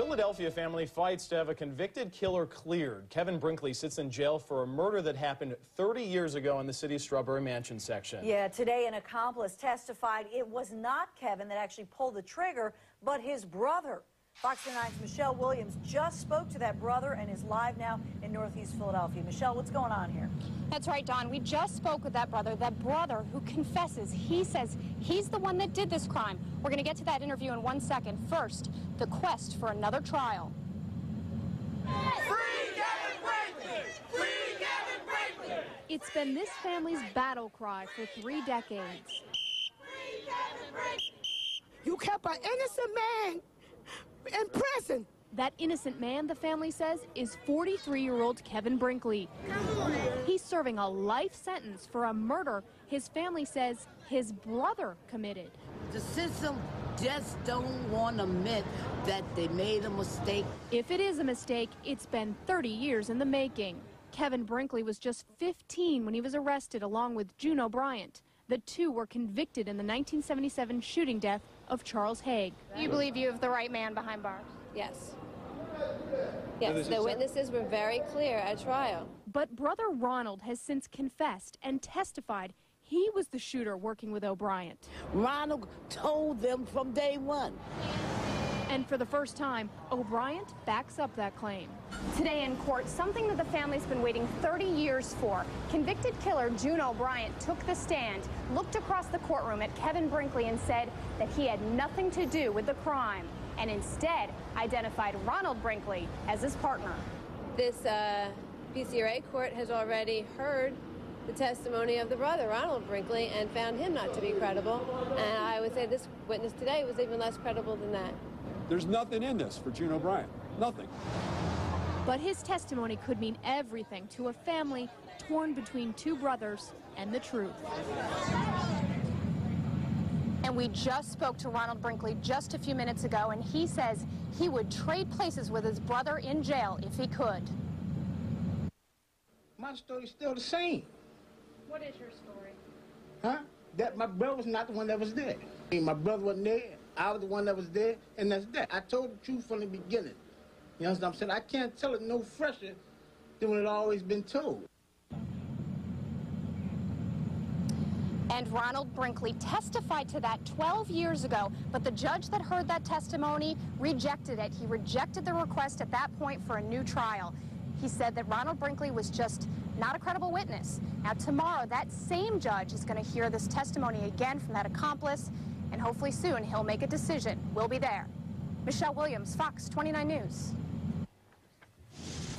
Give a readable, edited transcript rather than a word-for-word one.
Philadelphia family fights to have a convicted killer cleared. Kevin Brinkley sits in jail for a murder that happened 30 years ago in the city's Strawberry Mansion section. Yeah, today an accomplice testified it was not Kevin that actually pulled the trigger, but his brother. Fox 9's Michelle Williams just spoke to that brother and is live now in Northeast Philadelphia. Michelle, what's going on here? That's right, Dawn. We just spoke with that brother who confesses. He says he's the one that did this crime. We're going to get to that interview in 1 second. First, the quest for another trial. Free Kevin Brinkley! Free Kevin Brinkley! It's been this family's battle cry for 3 decades. Free Kevin Brinkley! You kept an innocent man in prison. That innocent man, the family says, is 43-year-old Kevin Brinkley. He's serving a life sentence for a murder his family says his brother committed. The system just don't want to admit that they made a mistake. If it is a mistake, it's been 30 years in the making. Kevin Brinkley was just 15 when he was arrested along with Juno Bryant. The two were convicted in the 1977 shooting death of Charles Haig. You believe you have the right man behind bars? Yes. Yes, the witnesses were very clear at trial. But brother Ronald has since confessed and testified he was the shooter working with O'Brien. Ronald told them from day one. And for the first time, O'Brien backs up that claim. Today in court, something that the family's been waiting 30 years for. Convicted killer Juno Bryant took the stand, looked across the courtroom at Kevin Brinkley and said that he had nothing to do with the crime, and instead identified Ronald Brinkley as his partner. This PCRA court has already heard the testimony of the brother, Ronald Brinkley, and found him not to be credible. And I would say this witness today was even less credible than that. There's nothing in this for Juno Bryant. Nothing. But his testimony could mean everything to a family torn between two brothers and the truth. And we just spoke to Ronald Brinkley just a few minutes ago, and he says he would trade places with his brother in jail if he could. My story's still the same. What is your story? Huh? That my brother was not the one that was there. My brother wasn't there. I was the one that was there, and that's that. I told the truth from the beginning. You know what I'm saying? I can't tell it no fresher than when it always been told. And Ronald Brinkley testified to that 12 years ago, but the judge that heard that testimony rejected it. He rejected the request at that point for a new trial. He said that Ronald Brinkley was just not a credible witness. Now tomorrow, that same judge is going to hear this testimony again from that accomplice, and hopefully soon he'll make a decision. We'll be there. Michelle Williams, Fox 29 News.